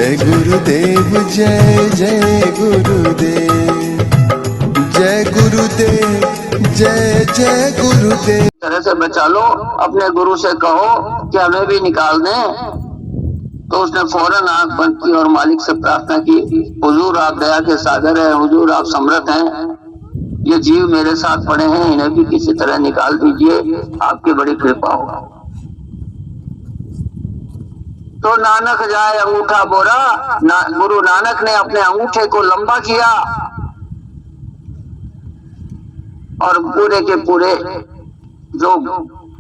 जय गुरुदेव जय जय गुरुदेव, जय गुरुदेव जय जय गुरुदेव। तरह से बचा लो, अपने गुरु से कहो कि हमें भी निकाल दें। तो उसने फौरन आंख बंद की और मालिक से प्रार्थना की, हुजूर आप दया के सागर हैं, हुजूर आप समर्थ हैं, ये जीव मेरे साथ पड़े हैं, इन्हें भी किसी तरह निकाल दीजिए, आपकी बड़ी कृपा हो। तो नानक जाए अंगूठा बोरा, गुरु नानक ने अपने अंगूठे को लंबा किया और पूरे के पूरे जो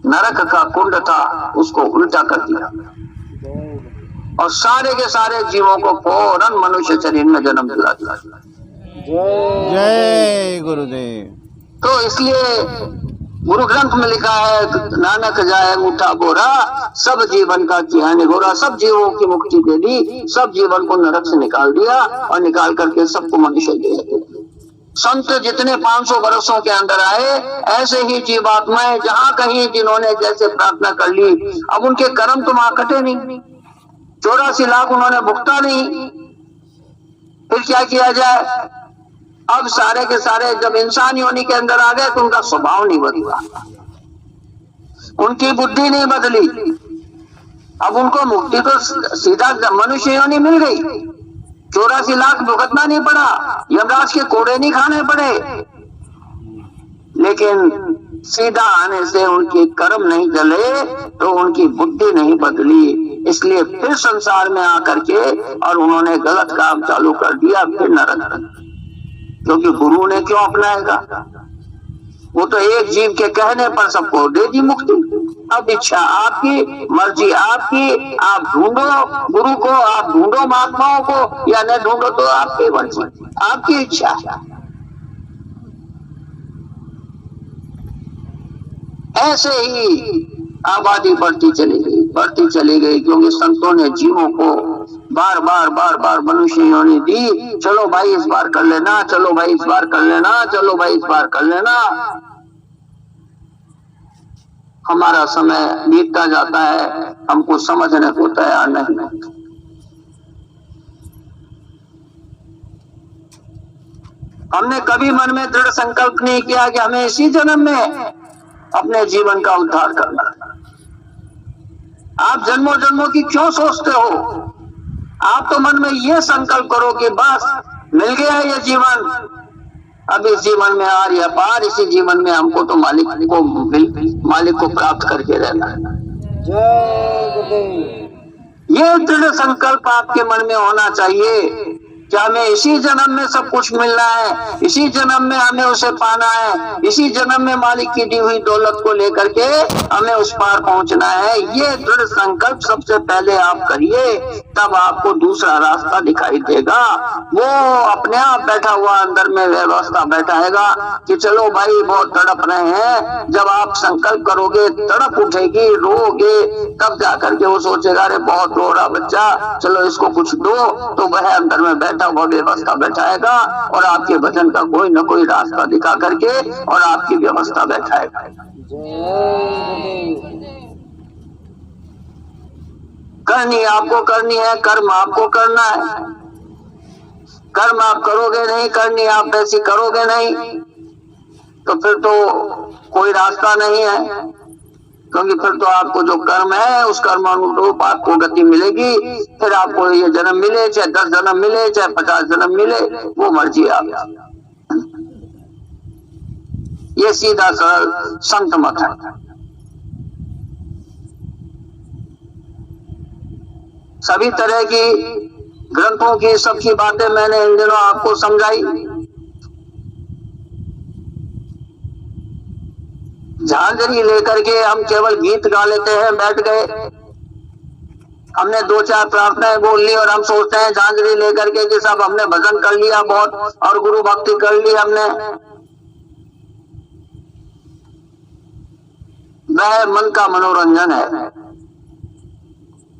नरक का कुंड था उसको उल्टा कर दिया और सारे के सारे जीवों को फौरन मनुष्य शरीर में जन्म दिला दिया। जय गुरुदेव। तो इसलिए गुरु ग्रंथ में लिखा है, नानक जाए अंगूठा बोरा, सब जीवन का किया निगोरा, सब जीवों की मुक्ति दे दी, सब जीवन को नरक से निकाल दिया और निकाल करके सबको मनुष्य दे दिया। संत जितने 500 वर्षों के अंदर आए, ऐसे ही जीवात्माएं जहां कहीं जिन्होंने जैसे प्रार्थना कर ली, अब उनके कर्म तो वहां कटे नहीं, 84 लाख उन्होंने भुगता नहीं, फिर क्या किया जाए? अब सारे के सारे जब इंसान योनि के अंदर आ गए तो उनका स्वभाव नहीं बदला, उनकी बुद्धि नहीं बदली, अब उनको मुक्ति तो सीधा मनुष्य योनि मिल गई, 84 लाख भुगतना नहीं पड़ा, यमराज के कोड़े नहीं खाने पड़े, लेकिन सीधा आने से उनके कर्म नहीं जले तो उनकी बुद्धि नहीं बदली, इसलिए फिर संसार में आकर के और उन्होंने गलत काम चालू कर दिया, फिर नरक। क्योंकि गुरु ने क्यों अपनाएगा? वो तो एक जीव के कहने पर सबको दे दी मुक्ति। अब इच्छा आपकी, मर्जी आपकी, आप ढूंढो गुरु को, आप ढूंढो महात्माओं को या न ढूंढो तो आपकी मर्जी, आपकी इच्छा। ऐसे ही आबादी बढ़ती चली गई क्योंकि संतों ने जीवों को बार बार मनुष्य योनि दी। चलो भाई इस बार कर लेना, चलो भाई इस बार कर लेना, चलो भाई इस बार कर लेना। हमारा समय बीतता जाता है, हमको समझने को तैयार नहीं। हमने कभी मन में दृढ़ संकल्प नहीं किया कि हमें इसी जन्म में अपने जीवन का उद्धार करना है। आप जन्मों जन्मों की क्यों सोचते हो? आप तो मन में ये संकल्प करो कि बस मिल गया है ये जीवन, अब इस जीवन में आर या पार, इसी जीवन में हमको तो मालिक को प्राप्त करके रहना है। ये दृढ़ संकल्प आपके मन में होना चाहिए कि हमें इसी जन्म में सब कुछ मिलना है, इसी जन्म में हमें उसे पाना है, इसी जन्म में मालिक की दी हुई दौलत को लेकर के हमें उस पार पहुंचना है। ये दृढ़ संकल्प सबसे पहले आप करिए, तब आपको दूसरा रास्ता दिखाई देगा। वो अपने आप बैठा हुआ अंदर में व्यवस्था बैठाएगा कि चलो भाई बहुत तड़प रहे हैं। जब आप संकल्प करोगे, तड़प उठेगी, रोगे, तब जाकर के वो सोचेगा अरे बहुत रो रहा बच्चा, चलो इसको कुछ दो, तो वह अंदर में वो व्यवस्था बैठाएगा और आपके भजन का कोई न कोई रास्ता दिखा करके और आपकी व्यवस्था बैठाएगा। करनी आपको करनी है, कर्म आपको करना है। कर्म आप करोगे नहीं, करनी आप ऐसी करोगे नहीं तो फिर तो कोई रास्ता नहीं है, क्योंकि फिर तो आपको जो कर्म है उस कर्म अनुरूप आपको गति मिलेगी। फिर आपको ये जन्म मिले, चाहे 10 जन्म मिले, चाहे 50 जन्म मिले, वो मर्जी आपकी। ये सीधा सरल संत मत है। सभी तरह की ग्रंथों की सबकी बातें मैंने इन दिनों आपको समझाई। झांझरी लेकर के हम केवल गीत गा लेते हैं, बैठ गए, हमने 2-4 प्रार्थनाएं बोल ली और हम सोचते हैं झांझरी लेकर के कि सब हमने भजन कर लिया बहुत और गुरु भक्ति कर ली हमने। वह मन का मनोरंजन है।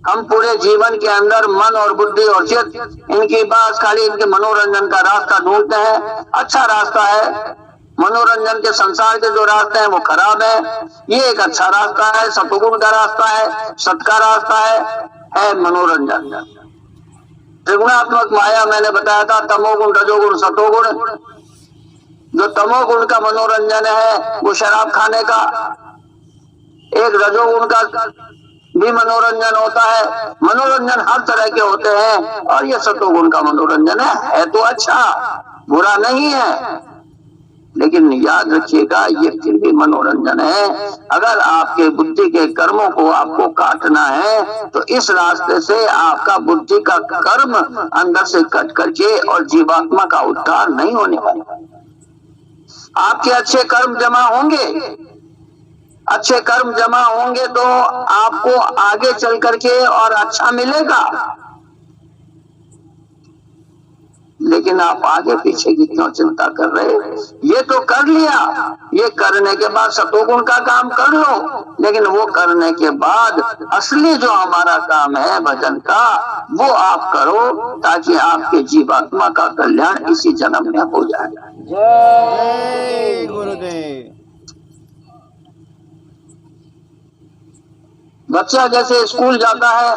हम पूरे जीवन के अंदर मन और बुद्धि और चित्त इनकी बात खाली इनके मनोरंजन का रास्ता ढूंढते हैं। अच्छा रास्ता है, मनोरंजन के संसार के जो रास्ते हैं वो खराब है। ये एक अच्छा रास्ता है, सतगुण का रास्ता है, सत का रास्ता है मनोरंजन। त्रिगुणात्मक माया मैंने बताया था, तमोगुण, रजोगुण, सतोगुण। जो तमोगुण का मनोरंजन है वो शराब खाने का, एक रजोगुण का भी मनोरंजन होता है। मनोरंजन हर तरह के होते हैं, और ये सतोगुण का मनोरंजन है तो अच्छा, बुरा नहीं है, लेकिन याद रखिएगा ये फिर भी मनोरंजन है। अगर आपके बुद्धि के कर्मों को आपको काटना है तो इस रास्ते से आपका बुद्धि का कर्म अंदर से कट करके और जीवात्मा का उद्धार नहीं होने वाला। आपके अच्छे कर्म जमा होंगे, अच्छे कर्म जमा होंगे तो आपको आगे चल करके और अच्छा मिलेगा, लेकिन आप आगे पीछे की क्यों चिंता कर रहे? ये तो कर लिया, ये करने के बाद सतोगुण का काम कर लो, लेकिन वो करने के बाद असली जो हमारा काम है भजन का, वो आप करो, ताकि आपके जीवात्मा का कल्याण इसी जन्म में हो जाए। जय गुरुदेव। बच्चा जैसे स्कूल जाता है,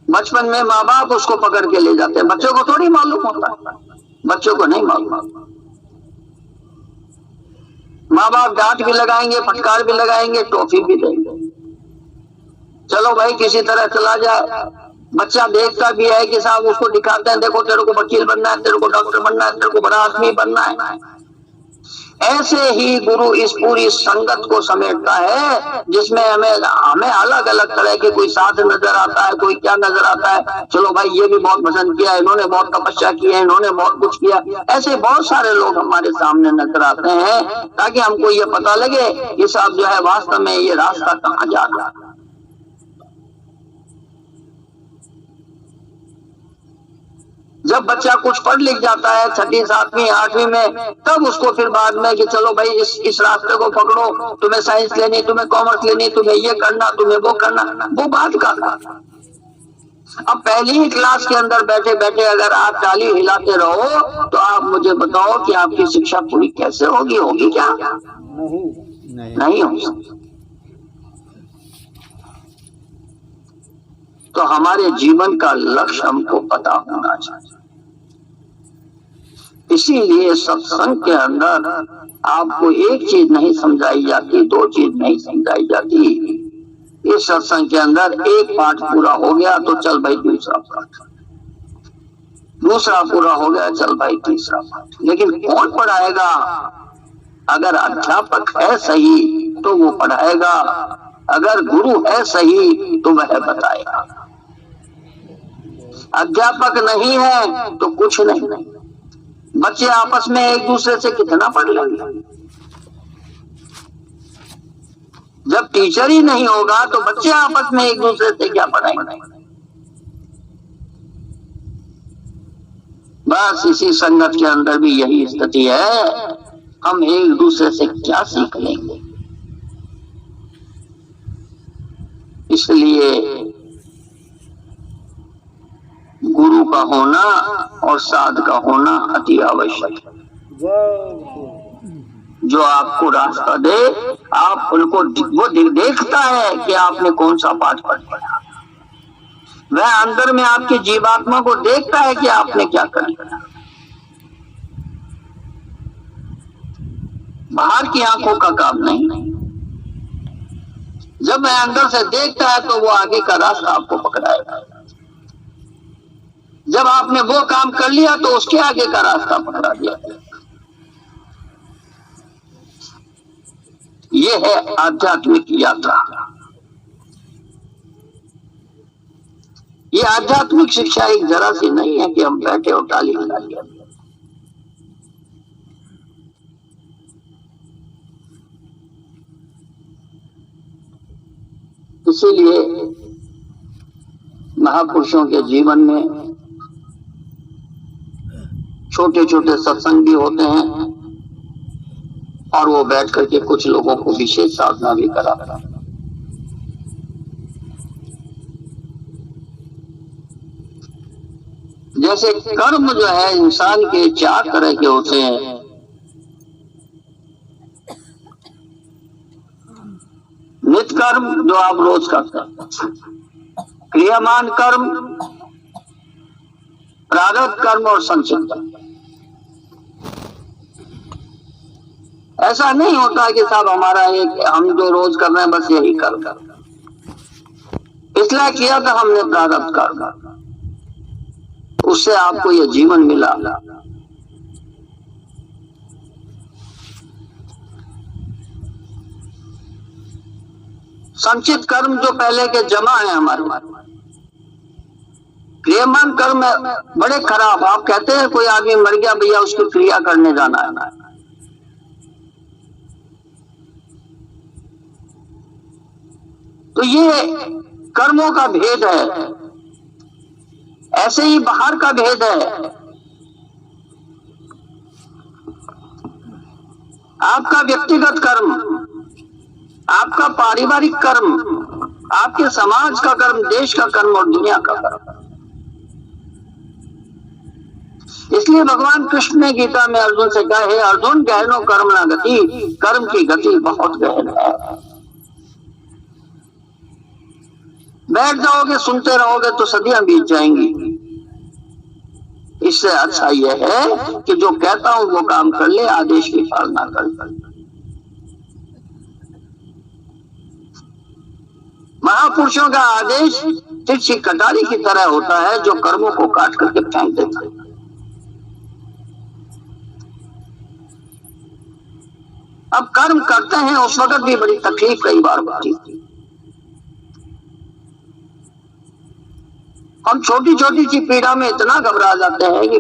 बचपन में माँ बाप उसको पकड़ के ले जाते हैं, बच्चों को थोड़ी मालूम होता है, बच्चों को नहीं मालूम। माँ बाप डांट भी लगाएंगे, फटकार भी लगाएंगे, टॉफी भी देंगे, चलो भाई किसी तरह चला जाए। बच्चा देखता भी है कि साहब उसको दिखाते हैं, देखो तेरे को वकील बनना है, तेरे को डॉक्टर बनना है, तेरे को बड़ा आदमी बनना है। ऐसे ही गुरु इस पूरी संगत को समेटता है, जिसमें हमें अलग अलग तरह के कोई साध नजर आता है, कोई क्या नजर आता है, चलो भाई ये भी बहुत भजन किया, इन्होंने बहुत तपस्या की है, इन्होंने बहुत कुछ किया। ऐसे बहुत सारे लोग हमारे सामने नजर आते हैं, ताकि हमको ये पता लगे कि साहब जो है वास्तव में ये रास्ता कहाँ जा रहा है। जब बच्चा कुछ पढ़ लिख जाता है 6वीं 7वीं 8वीं में, तब उसको फिर बाद में कि चलो भाई इस रास्ते को पकड़ो, तुम्हें साइंस लेनी, तुम्हें कॉमर्स लेनी, तुम्हें ये करना, तुम्हें वो करना, वो बात का। अब पहली ही क्लास के अंदर बैठे बैठे अगर आप ताली हिलाते रहो तो आप मुझे बताओ कि आपकी शिक्षा पूरी कैसे होगी? होगी क्या? नहीं हो सकती। तो हमारे जीवन का लक्ष्य हमको पता होना चाहिए। इसीलिए सत्संग के अंदर आपको एक चीज नहीं समझाई जाती, 2 चीज नहीं समझाई जाती। इस सत्संग के अंदर एक पाठ पूरा हो गया तो चल भाई दूसरा पाठ, दूसरा पूरा हो गया चल भाई तीसरा पाठ। लेकिन कौन पढ़ाएगा? अगर अध्यापक है सही तो वो पढ़ाएगा, अगर गुरु है सही तो वह बताएगा। अध्यापक नहीं है तो कुछ नहीं। बच्चे आपस में एक दूसरे से कितना पढ़ लेंगे? जब टीचर ही नहीं होगा तो बच्चे आपस में एक दूसरे से क्या पढ़ाएंगे? बस इसी संगत के अंदर भी यही स्थिति है, हम एक दूसरे से क्या सीख लेंगे? इसलिए गुरु का होना और साध का होना अति आवश्यक है। जो आपको रास्ता दे, आप उनको वो देखता है कि आपने कौन सा पाठ पढ़ा, वह अंदर में आपके जीवात्मा को देखता है कि आपने क्या कर लिया। बाहर की आंखों का काम नहीं। जब वह अंदर से देखता है तो वो आगे का रास्ता आपको पकड़ाएगा। जब आपने वो काम कर लिया तो उसके आगे का रास्ता पकड़ा दिया। ये है आध्यात्मिक यात्रा। ये आध्यात्मिक शिक्षा एक जरा सी नहीं है कि हम बैठे और ताली बजा लिया। इसीलिए महापुरुषों के जीवन में छोटे छोटे सत्संग भी होते हैं और वो बैठ करके कुछ लोगों को विशेष साधना भी कराता है। जैसे कर्म जो है इंसान के 4 तरह के होते हैं। नित्य कर्म जो आप रोज करते हैं, क्रियामान कर्म, प्रारब्ध कर्म और संचित कर्म। ऐसा नहीं होता कि साहब हमारा एक हम जो रोज कर रहे हैं बस यही कर इसलिए किया था हमने प्रारब्ध कर्म, उससे आपको ये जीवन मिला। संचित कर्म जो पहले के जमा है हमारे, क्रियामान कर्म बड़े खराब। आप कहते हैं कोई आदमी मर गया, भैया उसकी क्रिया करने जाना है, तो ये कर्मों का भेद है। ऐसे ही बाहर का भेद है। आपका व्यक्तिगत कर्म, आपका पारिवारिक कर्म, आपके समाज का कर्म, देश का कर्म और दुनिया का कर्म। इसलिए भगवान कृष्ण ने गीता में अर्जुन से कहा, हे अर्जुन, गहनो कर्म ना गति, कर्म की गति बहुत गहन है। बैठ जाओगे सुनते रहोगे तो सदियां बीत जाएंगी। इससे अच्छा यह है कि जो कहता हूं वो काम कर ले, आदेश की पालना कर। महापुरुषों का आदेश तिरछी कटारी की तरह होता है जो कर्मों को काट करके फेंक देता है। अब कर्म करते हैं उस वक्त भी बड़ी तकलीफ कई बार होती है। हम छोटी छोटी सी पीड़ा में इतना घबरा जाते हैं कि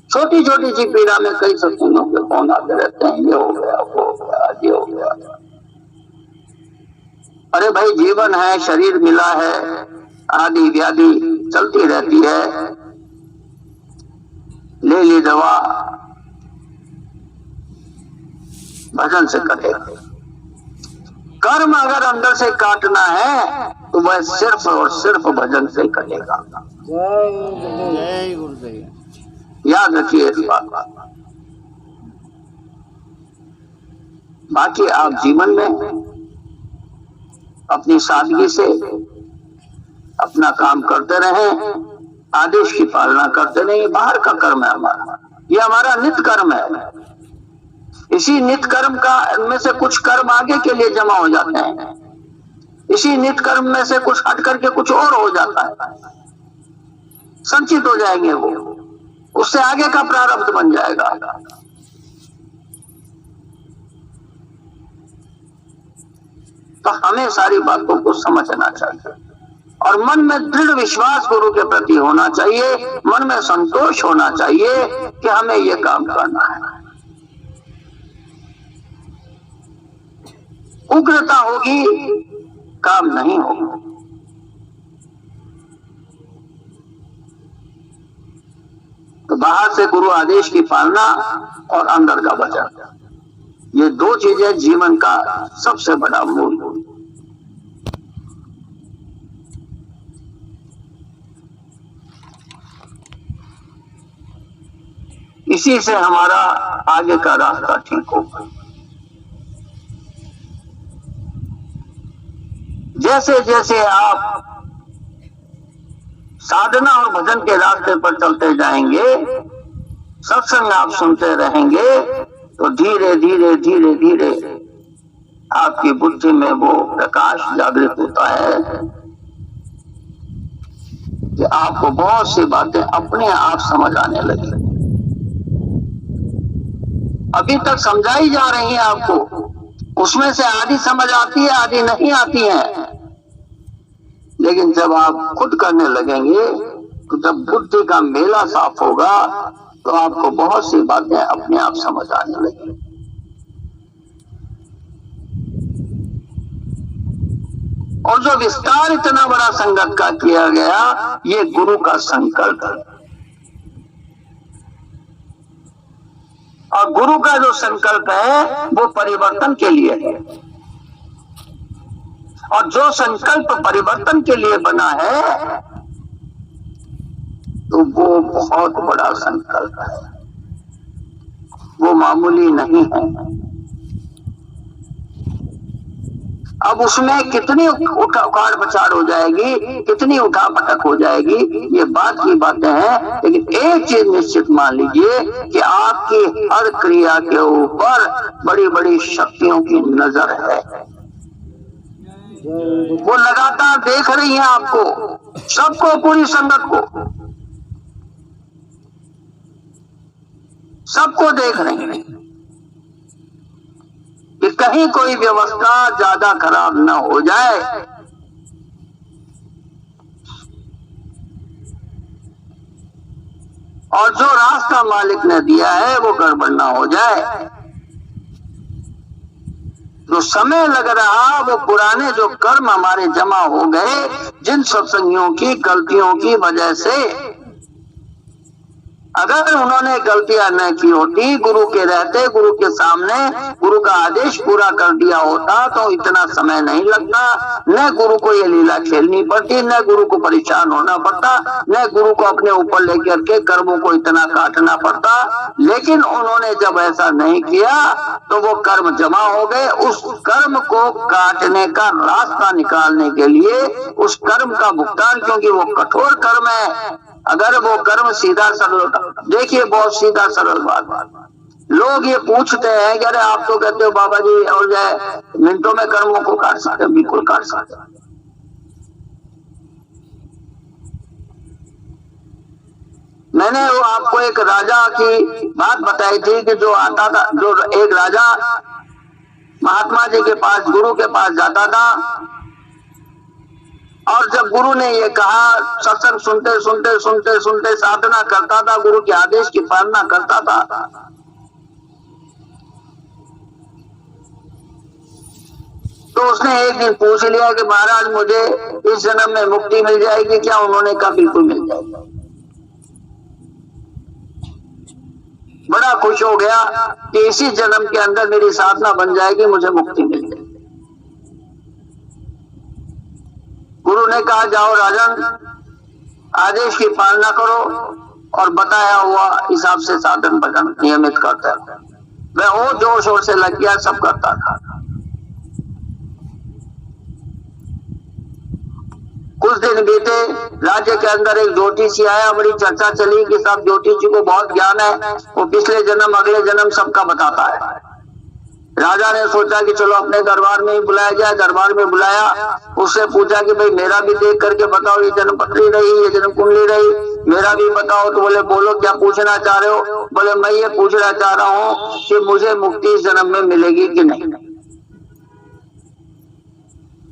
छोटी छोटी सी पीड़ा में कई सत्संगों के फोन आते रहते हैं, ये हो गया, वो हो गया, ये हो गया। अरे भाई, जीवन है, शरीर मिला है, आदि व्याधि चलती रहती है। ले ली दवा, भजन से कटेगा। कर्म अगर अंदर से काटना है तो वह सिर्फ और सिर्फ भजन से कटेगा। जय गुरुदेव। याद रखिए इस बात। बाकी आप जीवन में अपनी सादगी से अपना काम करते रहें, आदेश की पालना करते रहें। ये बाहर का कर्म है हमारा, ये हमारा नित्य कर्म है। इसी नित्य कर्म का में से कुछ कर्म आगे के लिए जमा हो जाते हैं, इसी नित्य कर्म में से कुछ हट करके कुछ और हो जाता है, संचित हो जाएंगे वो, उससे आगे का प्रारब्ध बन जाएगा। तो हमें सारी बातों को समझना चाहिए और मन में दृढ़ विश्वास गुरु के प्रति होना चाहिए, मन में संतोष होना चाहिए कि हमें ये काम करना है। उग्रता होगी, काम नहीं होगा। तो बाहर से गुरु आदेश की पालना और अंदर का वचन, ये दो चीजें जीवन का सबसे बड़ा मूल। इसी से हमारा आगे का रास्ता ठीक होगा। जैसे जैसे आप साधना और भजन के रास्ते पर चलते जाएंगे, सत्संग आप सुनते रहेंगे, तो धीरे धीरे धीरे धीरे आपकी बुद्धि में वो प्रकाश जागृत होता है कि आपको बहुत सी बातें अपने आप समझ आने लगी। अभी तक समझाई जा रही है आपको, उसमें से आधी समझ आती है, आधी नहीं आती है। लेकिन जब आप खुद करने लगेंगे, तो जब बुद्धि का मेला साफ होगा, तो आपको बहुत सी बातें अपने आप समझ आने लगेंगी। और जो विस्तार इतना बड़ा संगत का किया गया, ये गुरु का संकल्प है। और गुरु का जो संकल्प है वो परिवर्तन के लिए है, और जो संकल्प परिवर्तन के लिए बना है तो वो बहुत बड़ा संकल्प है, वो मामूली नहीं है। अब उसमें कितनी उखाड़ पछाड़ हो जाएगी, कितनी उठा पटक हो जाएगी, ये बात की बातें हैं। लेकिन एक चीज निश्चित मान लीजिए कि आपकी हर क्रिया के ऊपर बड़ी बड़ी शक्तियों की नजर है। वो लगातार देख रही हैं आपको, सबको, पूरी संगत को, सबको देख रही हैं कि कहीं कोई व्यवस्था ज्यादा खराब न हो जाए। और जो रास्ता मालिक ने दिया है वो गड़बड़ न हो जाए। जो समय लग रहा वो पुराने जो कर्म हमारे जमा हो गए, जिन सत्संगियों की गलतियों की वजह से, अगर उन्होंने गलतियां न की होती, गुरु के रहते, गुरु के सामने गुरु का आदेश पूरा कर दिया होता तो इतना समय नहीं लगता, न गुरु को ये लीला खेलनी पड़ती, न गुरु को परेशान होना पड़ता, न गुरु को अपने ऊपर लेकर के कर्मों को इतना काटना पड़ता। लेकिन उन्होंने जब ऐसा नहीं किया तो वो कर्म जमा हो गए। उस कर्म को काटने का रास्ता निकालने के लिए, उस कर्म का भुगतान, क्योंकि वो कठोर कर्म है, अगर वो कर्म सीधा सरल, देखिए बहुत सीधा सरल बात, लोग ये पूछते हैं कि अरे आप तो कहते हो बाबा जी और जाए मिनटों में कर्मों को काट सकते, बिल्कुल काट सकते। मैंने वो आपको एक राजा की बात बताई थी कि जो आता था, जो एक राजा महात्मा जी के पास, गुरु के पास जाता था, और जब गुरु ने ये कहा, सत्संग सुनते सुनते सुनते सुनते साधना करता था, गुरु के आदेश की पालना करता था। तो उसने एक दिन पूछ लिया कि महाराज मुझे इस जन्म में मुक्ति मिल जाएगी क्या? उन्होंने कहा बिल्कुल मिल जाएगी। बड़ा खुश हो गया कि इसी जन्म के अंदर मेरी साधना बन जाएगी, मुझे मुक्ति मिल जाएगी। गुरु ने कहा जाओ राजन, आदेश की पालना करो और बताया हुआ हिसाब से साधन भजन नियमित करता है। वह वो जोर शोर से लग गया, सब करता था। कुछ दिन बीते, राज्य के अंदर एक ज्योतिषी आया, बड़ी चर्चा चली कि सब ज्योतिषी को बहुत ज्ञान है, वो पिछले जन्म अगले जन्म सबका बताता है। राजा ने सोचा कि चलो अपने दरबार में ही बुलाया जाए। दरबार में बुलाया, उससे पूछा कि भाई मेरा भी देख करके बताओ, ये जन्म पत्री रही, ये जन्म कुंडली रही, मेरा भी बताओ। तो बोले बोलो क्या पूछना चाह रहे हो? बोले मैं ये पूछना चाह रहा हूँ कि मुझे मुक्ति इस जन्म में मिलेगी कि नहीं।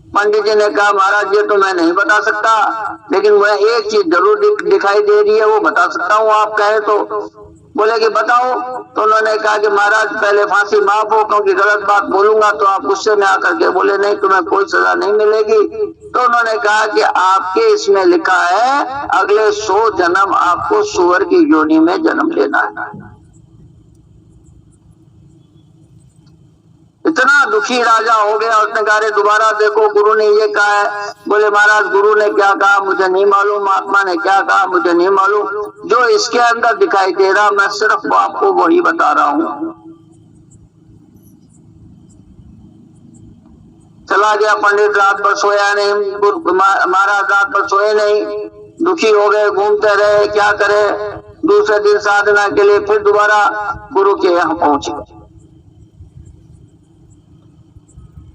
पंडित जी ने कहा महाराज ये तो मैं नहीं बता सकता, लेकिन वह एक चीज जरूर दिखाई दे रही है, वो बता सकता हूँ आप कहे तो। बोले कि बताओ। तो उन्होंने कहा कि महाराज पहले फांसी माफ हो, क्योंकि गलत बात बोलूंगा तो आप गुस्से में आकर के बोले नहीं तुम्हें कोई सजा नहीं मिलेगी। तो उन्होंने कहा कि आपके इसमें लिखा है अगले 100 जन्म आपको सूअर की योनि में जन्म लेना है। इतना दुखी राजा हो गया, उसने कहा अरे दोबारा देखो गुरु ने ये कहा है। बोले महाराज गुरु ने क्या कहा मुझे नहीं मालूम, महात्मा ने क्या कहा मुझे नहीं मालूम, जो इसके अंदर दिखाई दे रहा मैं सिर्फ आपको वही बता रहा हूं। चला गया पंडित, रात भर सोया नहीं, महाराज रात भर सोए नहीं, दुखी हो गए, घूमते रहे, क्या करे। दूसरे दिन साधना के लिए फिर दोबारा गुरु के यहाँ पहुंचे।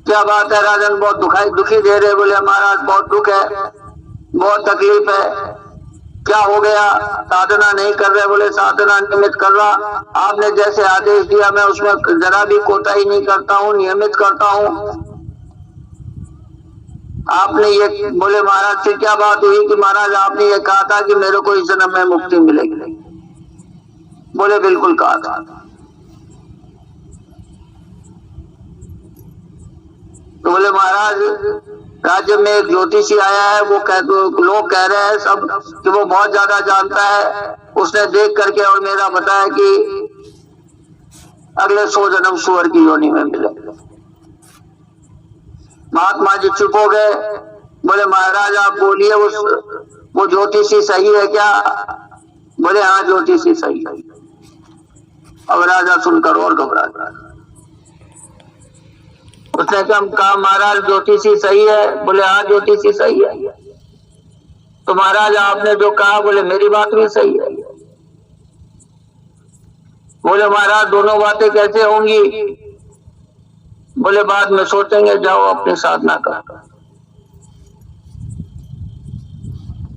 क्या बात है राजन, बहुत दुखी दे रहे। बोले महाराज बहुत दुख है, बहुत तकलीफ है। क्या हो गया? साधना नहीं कर रहे। बोले साधना नियमित कर रहा, आपने जैसे आदेश दिया मैं उसमें जरा भी कोताही नहीं करता हूँ, नियमित करता हूँ। आपने ये, बोले महाराज फिर क्या बात हुई कि महाराज आपने ये कहा था कि मेरे को इस जन्म में मुक्ति मिलेगी? बोले बिल्कुल कहा था। तो बोले महाराज राज्य में एक ज्योतिषी आया है, वो लोग कह रहे हैं सब कि वो बहुत ज्यादा जानता है, उसने देख करके और मेरा बताया कि अगले 100 जन्म सूअर की योनि में मिलेंगे। महात्मा जी चुप हो गए। बोले महाराज आप बोलिए वो ज्योतिषी सही है क्या? बोले हाँ ज्योतिषी सही है। अब राजा सुनकर और घबरा गया। उसने कहा महाराज ज्योतिषी सही है। बोले हाँ ज्योतिषी सही है। तो महाराज आपने जो कहा, बोले मेरी बात भी सही है। बोले महाराज दोनों बातें कैसे होंगी? बोले बाद में सोचेंगे, जाओ अपनी साधना कर।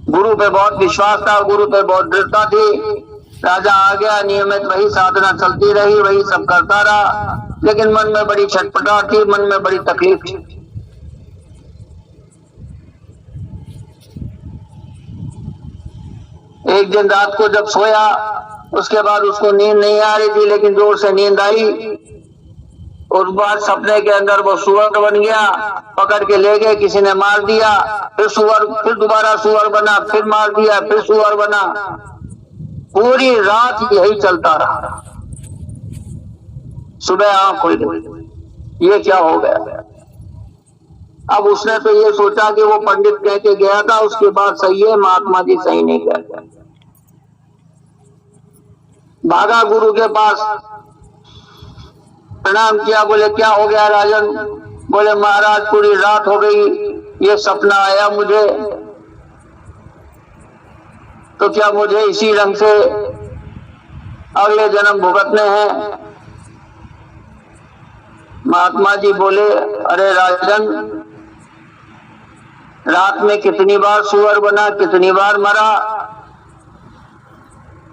गुरु पे बहुत विश्वास था, गुरु पे बहुत दृढ़ता थी। राजा आ गया, नियमित वही साधना चलती रही, वही सब करता रहा, लेकिन मन में बड़ी छटपटाहट थी, मन में बड़ी तकलीफ थी। एक दिन रात को जब सोया, उसके बाद उसको नींद नहीं आ रही थी, लेकिन जोर से नींद आई। और बाद सपने के अंदर वो सुअर बन गया, पकड़ के ले गए, किसी ने मार दिया, फिर सुअर, फिर दोबारा सुअर बना, फिर मार दिया, फिर सुअर बना। पूरी रात यही चलता रहा। सुबह आंख खुल गई, ये क्या हो गया? अब उसने तो ये सोचा कि वो पंडित कह के गया था, उसके बाद सही है, महात्मा जी सही नहीं कहते। भागा गुरु के पास, प्रणाम किया। बोले क्या हो गया राजन? बोले महाराज पूरी रात हो गई, ये सपना आया मुझे, तो क्या मुझे इसी रंग से अगले जन्म भुगतने हैं? महात्मा जी बोले अरे राजन, रात में कितनी बार सुअर बना, कितनी बार मरा?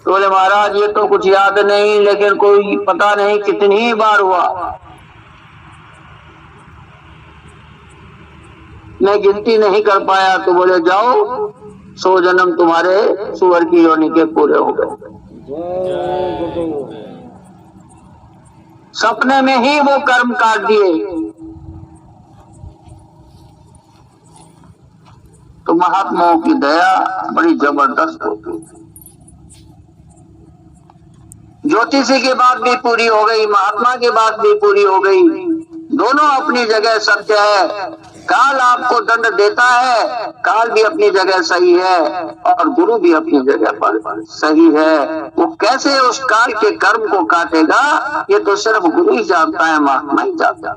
तो बोले महाराज ये तो कुछ याद नहीं, लेकिन कोई पता नहीं कितनी बार हुआ, मैं गिनती नहीं कर पाया। तो बोले जाओ, 100 जन्म तुम्हारे सुअर की योनि के पूरे हो गए। सपने में ही वो कर्म काट दिए। तो महात्माओं की दया बड़ी जबरदस्त होती है। ज्योतिषी की बात भी पूरी हो गई, महात्मा की बात भी पूरी हो गई। दोनों अपनी जगह सत्य है। काल आपको दंड देता है, काल भी अपनी जगह सही है, और गुरु भी अपनी जगह पर सही है। वो कैसे उस काल के कर्म को काटेगा, ये तो सिर्फ गुरु ही जानता है, महात्मा ही जानता है।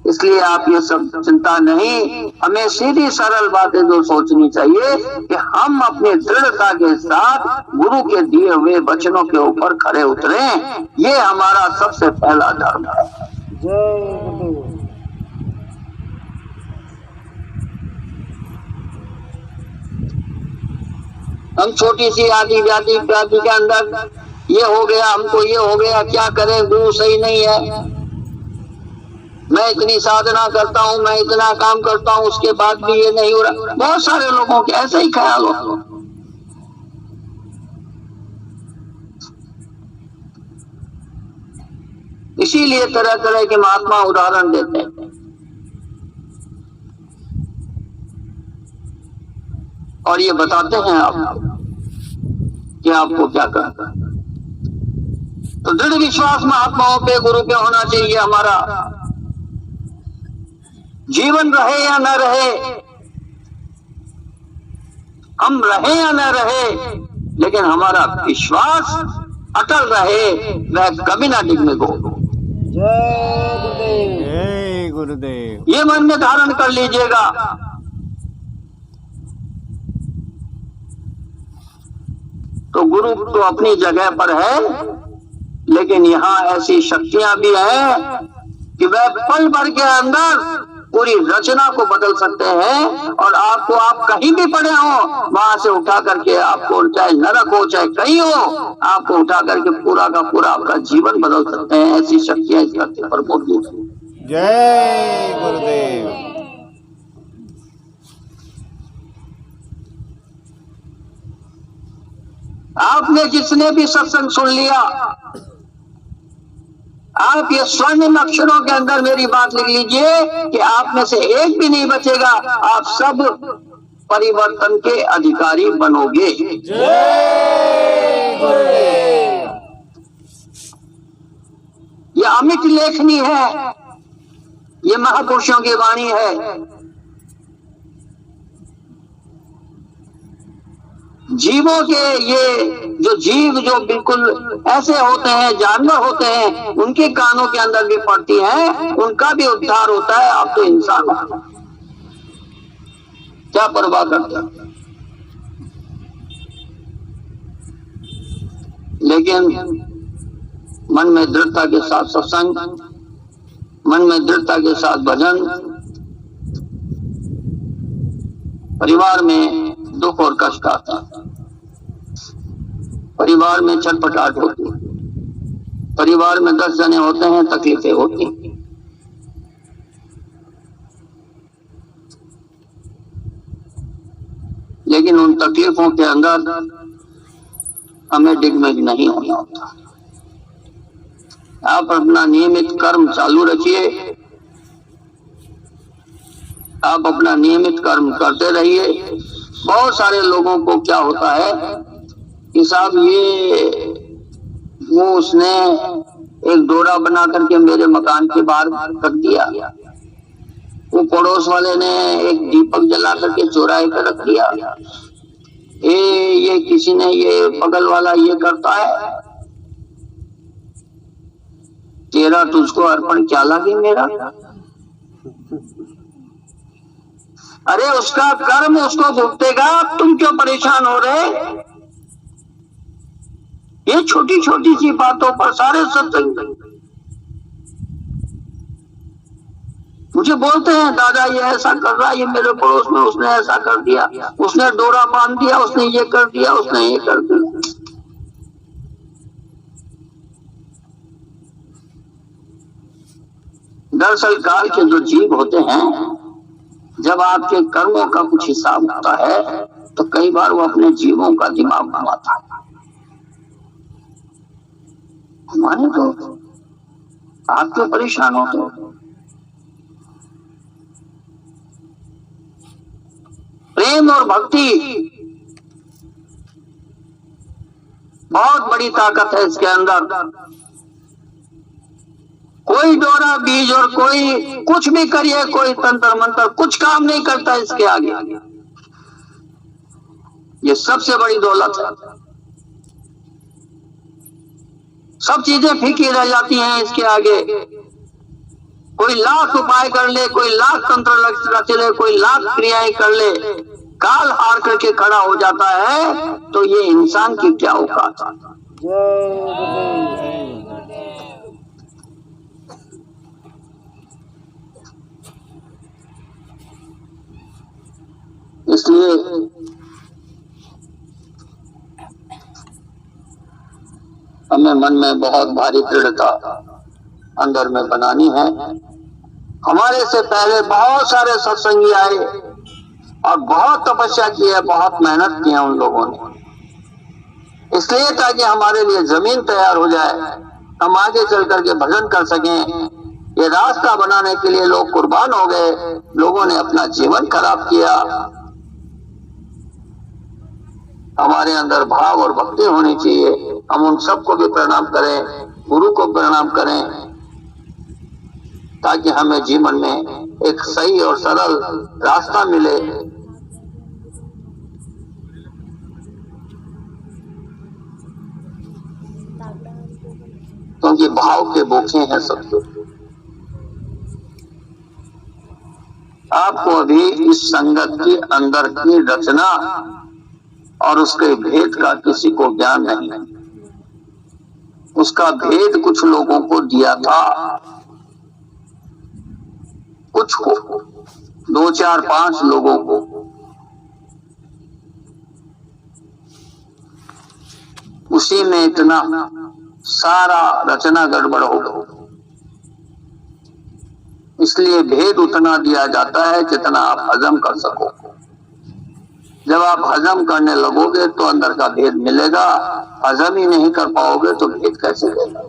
इसलिए आप ये सब चिंता नहीं, हमें सीधी सरल बातें जो सोचनी चाहिए कि हम अपनी दृढ़ता के साथ गुरु के दिए हुए वचनों के ऊपर खड़े उतरे। ये हमारा सबसे पहला धर्म है। हम छोटी सी आदि जाति के अंदर ये हो गया, हमको ये हो गया, क्या करें, गुरु सही नहीं है, मैं इतनी साधना करता हूँ, मैं इतना काम करता हूँ, उसके बाद भी ये नहीं हो रहा। बहुत सारे लोगों के ऐसे ही ख्याल हो। इसीलिए तरह तरह के महात्मा उदाहरण देते हैं और ये बताते हैं आपको कि आपको क्या करना है। तो दृढ़ विश्वास महात्माओं पे, गुरु पे होना चाहिए हमारा। जीवन रहे या न रहे, हम रहे या न रहे, लेकिन हमारा विश्वास अटल रहे, वह कभी ना डिगने को। जय गुरुदेव। ये मन में धारण कर लीजिएगा। तो गुरु तो अपनी जगह पर है, लेकिन यहाँ ऐसी शक्तियां भी हैं कि वह पल भर के अंदर पूरी रचना को बदल सकते हैं। और आपको, आप कहीं भी पड़े हो, वहां से उठा करके आपको, चाहे नरक हो चाहे कहीं हो, आपको उठा करके पूरा का पूरा आपका जीवन बदल सकते हैं। ऐसी शक्तियां इस धरती पर मौजूद हैं। जय गुरुदेव। आपने जिसने भी सत्संग सुन लिया, आप ये स्वर्णिम अक्षरों के अंदर मेरी बात लिख लीजिए कि आप में से एक भी नहीं बचेगा। आप सब परिवर्तन के अधिकारी बनोगे। जय गुरुदेव। ये अमिट लेखनी है, ये महापुरुषों की वाणी है। जीवों के ये जो जीव जो बिल्कुल ऐसे होते हैं, जानवर होते हैं, उनके कानों के अंदर भी पड़ती है, उनका भी उद्धार होता है। आप तो इंसान हो, क्या परवाह करते हैं? लेकिन मन में दृढ़ता के साथ सत्संग, मन में दृढ़ता के साथ भजन, परिवार में दुख और कष्ट आता है, परिवार में छटपटाहट होती है, परिवार में 10 जने होते हैं, तकलीफें होती हैं। लेकिन उन तकलीफों के अंदर हमें डिगमिग नहीं होना होता। आप अपना नियमित कर्म चालू रखिए, आप अपना नियमित कर्म करते रहिए। बहुत सारे लोगों को क्या होता है कि साहब वो उसने एक डोरा बना करके मेरे मकान के बाहर रख दिया, वो पड़ोस वाले ने एक दीपक जला करके चौराहे पर रख दिया, ये किसी ने ये बगल वाला ये करता है, तेरा तुझको अर्पण क्या लगे मेरा। अरे उसका कर्म उसको भुगतेगा, तुम क्यों परेशान हो रहे? ये छोटी छोटी सी बातों पर सारे सत्संग मुझे बोलते हैं, दादा ये ऐसा कर रहा है, ये मेरे पड़ोस में उसने ऐसा कर दिया, उसने डोरा बांध दिया, उसने ये कर दिया, उसने ये कर दिया। दरअसल काल के जो जीव होते हैं, जब आपके कर्मों का कुछ हिसाब होता है तो कई बार वो अपने जीवों का दिमाग घुमाता है। माने तो आप क्यों परेशान होते हो? प्रेम और भक्ति बहुत बड़ी ताकत है इसके अंदर। कोई डोरा बीज और कोई कुछ भी करिए, कोई तंत्र मंत्र कुछ काम नहीं करता इसके आगे। ये सबसे बड़ी दौलत है। सब चीजें फीकी रह जाती हैं इसके आगे। कोई लाख उपाय कर ले, कोई लाख तंत्र रच ले, कोई लाख क्रियाएं कर ले, काल हार करके खड़ा हो जाता है तो ये इंसान की क्या औकात है। इसलिए हमें मन में बहुत भारी दृढ़ता अंदर में बनानी है। हमारे से पहले बहुत सारे सत्संगी आए और बहुत तपस्या की है, बहुत मेहनत की है उन लोगों ने, इसलिए ताकि हमारे लिए जमीन तैयार हो जाए, हम आगे चल करके भजन कर सकें। ये रास्ता बनाने के लिए लोग कुर्बान हो गए, लोगों ने अपना जीवन खराब किया। हमारे अंदर भाव और भक्ति होनी चाहिए। हम उन सबको भी प्रणाम करें, गुरु को प्रणाम करें, ताकि हमें जीवन में एक सही और सरल रास्ता मिले। क्योंकि भाव के भूखे हैं सब लोग। आपको अभी इस संगत के अंदर की रचना और उसके भेद का किसी को ज्ञान नहीं है। उसका भेद कुछ लोगों को दिया था, कुछ को, 2, 4, 5 लोगों को। उसी में इतना सारा रचना गड़बड़ हो गई। इसलिए भेद उतना दिया जाता है जितना आप हजम कर सको। जब आप हजम करने लगोगे तो अंदर का भेद मिलेगा, हजम ही नहीं कर पाओगे तो भेद कैसे देगा।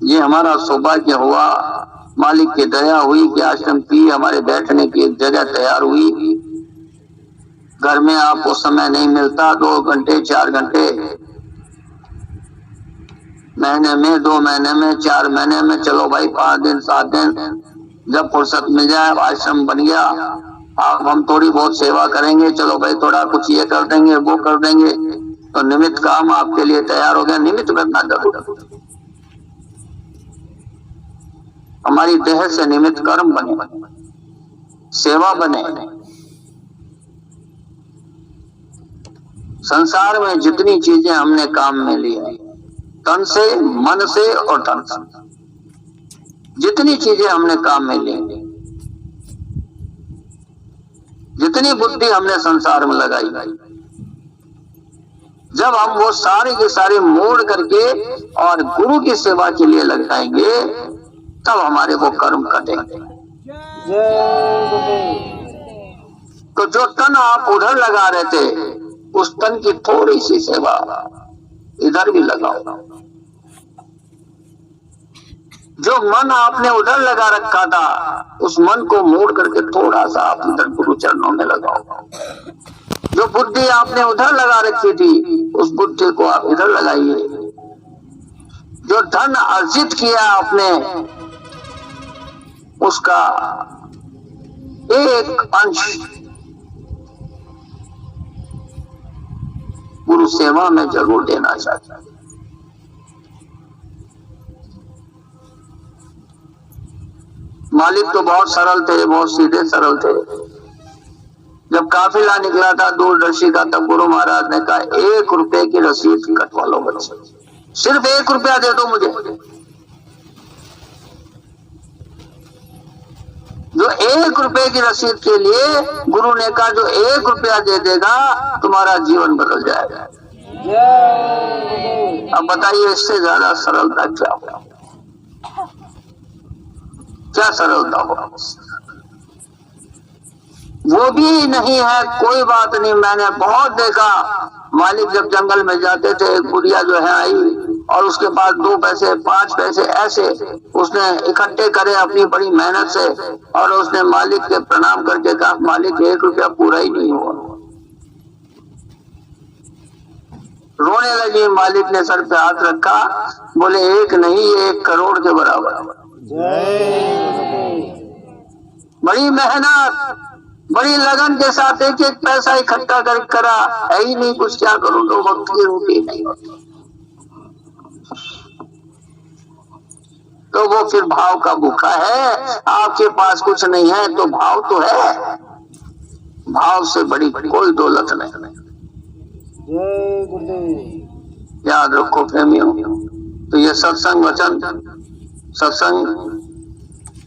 ये हमारा सौभाग्य हुआ, मालिक की दया हुई कि आश्रम की हमारे बैठने की एक जगह तैयार हुई। घर में आपको समय नहीं मिलता, 2 घंटे 4 घंटे महीने में, 2 महीने में, 4 महीने में, चलो भाई 5 दिन 7 दिन, जब फुर्सत मिल जाए, आश्रम बन गया, अब हम थोड़ी बहुत सेवा करेंगे, चलो भाई थोड़ा कुछ ये कर देंगे, वो कर देंगे, तो निमित्त काम आपके लिए तैयार हो गया। निमित्त करना जरूर, हमारी देह से निमित्त कर्म बने, सेवा बने। संसार में जितनी चीजें हमने काम में ली है, तन से, मन से और धन से, जितनी चीजें हमने काम में ली, जितनी बुद्धि हमने संसार में लगाई, जब हम वो सारे के सारे मोड़ करके और गुरु की सेवा के लिए लगाएंगे, तब हमारे वो कर्म कटेंगे। तो जो तन आप उधर लगा रहे थे, उस तन की थोड़ी सी सेवा इधर भी लगाओ। जो मन आपने उधर लगा रखा था, उस मन को मोड़ करके थोड़ा सा आप इधर गुरु चरणों में लगाओ। जो बुद्धि आपने उधर लगा रखी थी, उस बुद्धि को आप इधर लगाइए। जो धन अर्जित किया आपने, उसका एक अंश गुरु सेवा में जरूर देना चाहिए। मालिक तो बहुत सरल थे, बहुत सीधे सरल थे। जब काफिला निकला था दूरदर्शी का, तब गुरु महाराज ने कहा 1 रुपए की रसीद कटवा लो बच्चे, सिर्फ 1 रुपया दे दो मुझे। जो 1 रुपए की रसीद के लिए गुरु ने कहा, जो 1 रुपया दे देगा तुम्हारा जीवन बदल जाएगा। अब बताइए इससे ज्यादा सरलता क्या हो, क्या सरलता हो? वो भी नहीं है, कोई बात नहीं। मैंने बहुत देखा, मालिक जब जंगल में जाते थे, एक बुढ़िया जो है आई और उसके पास 2 पैसे 5 पैसे ऐसे उसने इकट्ठे करे अपनी बड़ी मेहनत से, और उसने मालिक के प्रणाम करके कहा, मालिक 1 रुपया पूरा ही नहीं हुआ। रोने लगी। मालिक ने सर पे हाथ रखा, बोले 1 नहीं, ये 1 करोड़ के बराबर। बड़ी मेहनत, बड़ी लगन के साथ एक एक पैसा इकट्ठा कर करा, है ही नहीं कुछ, क्या करूं, 2 वक्त की रोटी नहीं होती। तो वो फिर भाव का भूखा है। आपके पास कुछ नहीं है तो भाव तो है, भाव से बड़ी कोई दौलत नहीं। याद रखो प्रेमियों, तो ये सत्संग वचन, सत्संग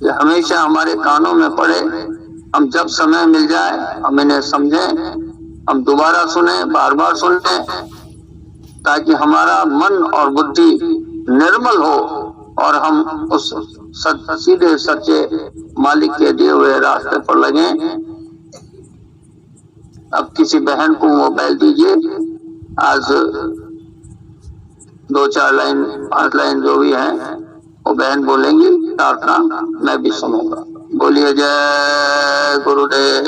ये हमेशा हमारे कानों में पड़े। हम जब समय मिल जाए हम इन्हें समझें, हम दोबारा सुने, बार बार सुने, ताकि हमारा मन और बुद्धि निर्मल हो और हम उस सीधे सच्चे मालिक के दिए हुए रास्ते पर लगे। अब किसी बहन को मोबाइल दीजिए, आज 2-4 लाइन 5 लाइन जो भी है वो बहन बोलेंगी प्रार्थना, मैं भी सुनूंगा। बोलिए जय गुरुदेव।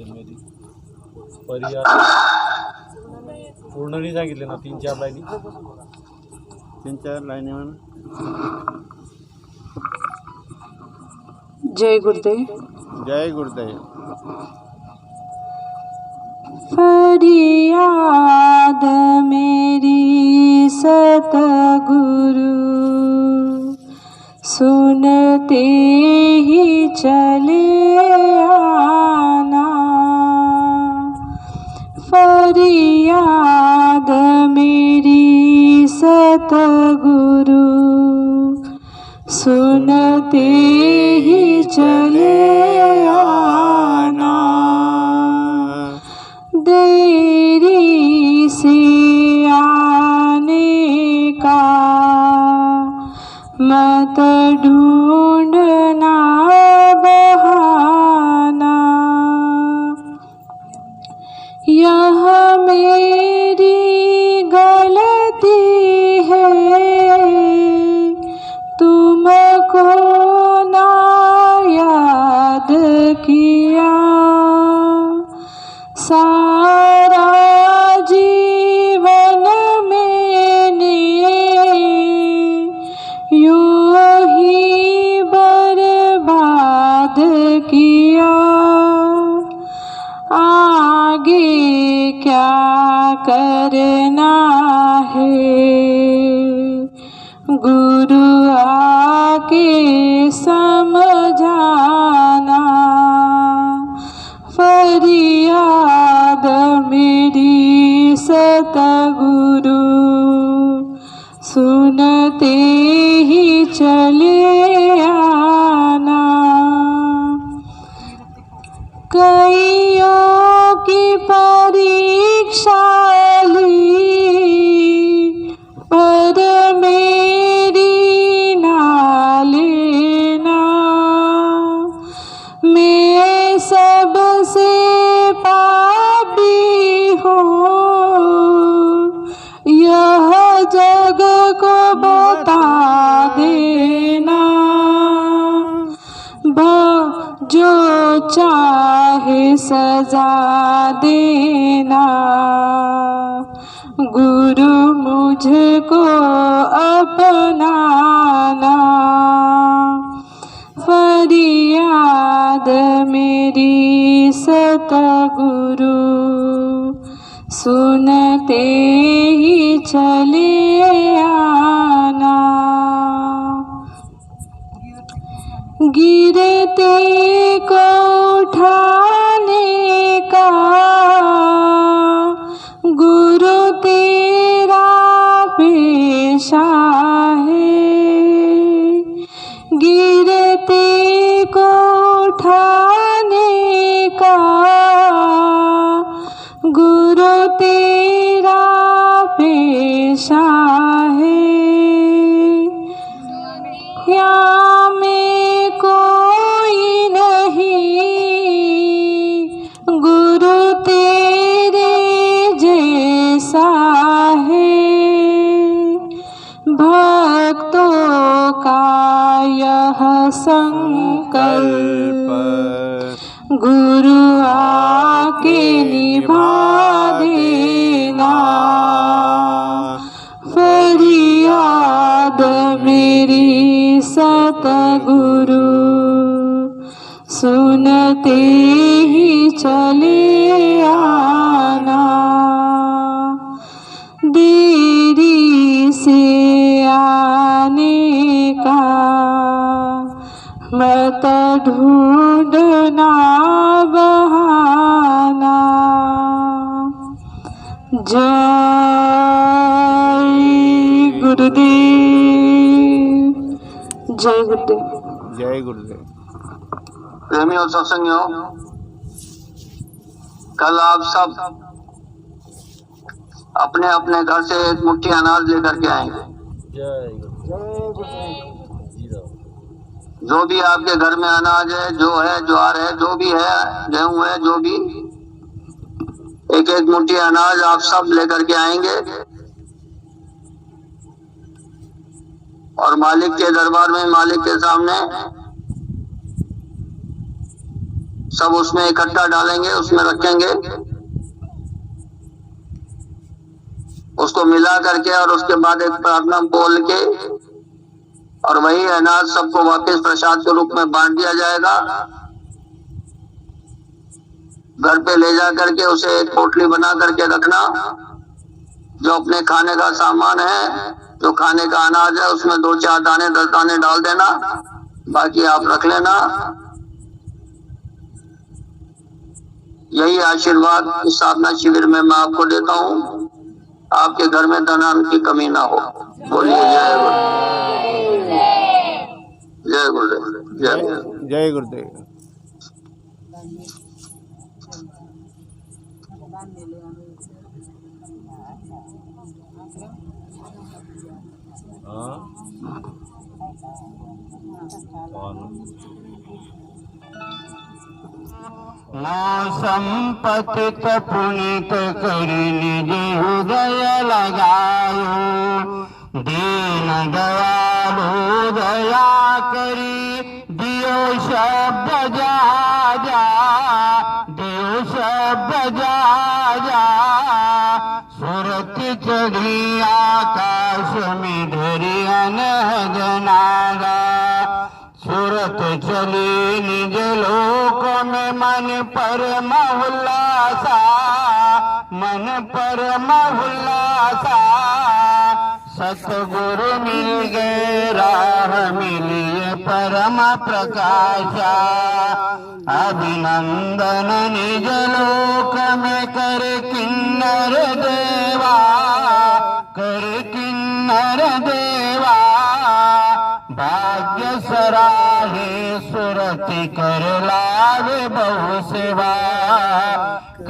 मेरी पूर्ण नाही सांगितले ना, 3-4 लाईनी, 3-4 लाईनी म्हणून. जय गुरुदेव। जय गुरुदेव. फरियाद मेरी सतगुरु सुनते ही चले आना। फरियाद मेरी सतगुरु सुनते ही चले आना। देरी से आने का मत ढूंढना बहाना। यह मेरी गलती है, तुमको सुनते ही चले आना। कईयों की परीक्षा ली पर मेरी ना लेना। मैं सबसे पापी हूँ, यह जग को बता देना। जो चाहे सजा देना, गुरु मुझको अपनाना। फरियाद मेरी सतगुरु, सुनते ही चले आना। गिरते को उठाने का गुरु तेरा पेशा है। गिरते को उठाने का गुरु तेरा पेशा है। यहाँ में कोई नहीं गुरु तेरे जैसा है। भक्तों का यह संकल्प गुरु आके निभा देना। फरियाद मेरी सतगुरु, सुनते ही चले आना। देरी से आने का मत ढूंढना बहाना। जय गुरुदेव, जय गुरुदेव। जय गुरुदेव। प्रेमियों सत्संगियों, कल आप सब अपने अपने घर से एक मुट्ठी अनाज लेकर के आएंगे। जो भी आपके घर में अनाज है, जो है, ज्वार है, जो भी है, गेहूं है, जो भी, एक एक मुट्ठी अनाज आप सब लेकर के आएंगे और मालिक के दरबार में, मालिक के सामने सब उसमें इकट्ठा डालेंगे, उसमें रखेंगे, उसको मिला करके और उसके बाद एक प्रार्थना बोल के और वही अनाज सबको वापस प्रसाद के रूप में बांट दिया जाएगा। घर पे ले जा करके उसे एक पोटली बना करके रखना। जो अपने खाने का सामान है, जो खाने का अनाज है, उसमें 2-4 दाने 10 दाने डाल देना, बाकी आप रख लेना। यही आशीर्वाद इस साधना शिविर में मैं आपको देता हूँ। आपके घर में धन की कमी ना हो। बोलिए जय गुरुदेव, जय गुरुदेव, जय गुरुदेव, जय गुरुदेव। ना संपतित पुनित करि निज हृदय लगायो। दीन दयालु दया करी दियो शब्द जा जा, दियो शब्द जा जा। सुरति चढ़ी आकाश में धरी अनहद नागा। सूरत चली निज लोक में मन पर महुल्लासा, मन पर महुल्लासा। सतगुरु मिल गए राह मिलिए परम प्रकाशा। अभिनंदन निज लोक में कर किन्नर देवा, कर किन्नर नर देवा भाग्य सराहे सुरति कर लावे बहु सेवा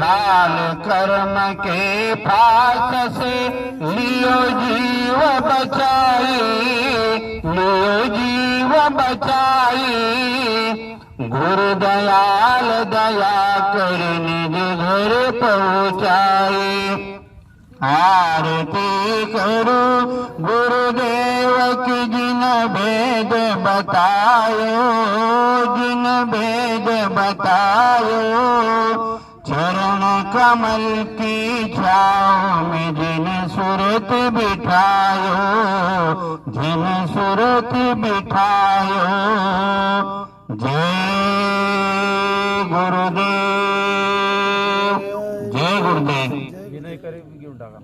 काल कर्म के फास से लियो जीव बचाई लियो जीव बचाई गुरु दयाल दया कर निज घर पहुँचाई आरती करो गुरुदेव की जिन भेद बतायो जिन भेद बतायो चरण कमल की छाँव में जिन सुरत बिठायो जिन सुरत बिठायो जय गुरुदेव जय गुरुदेव विनय करे घेऊन टाका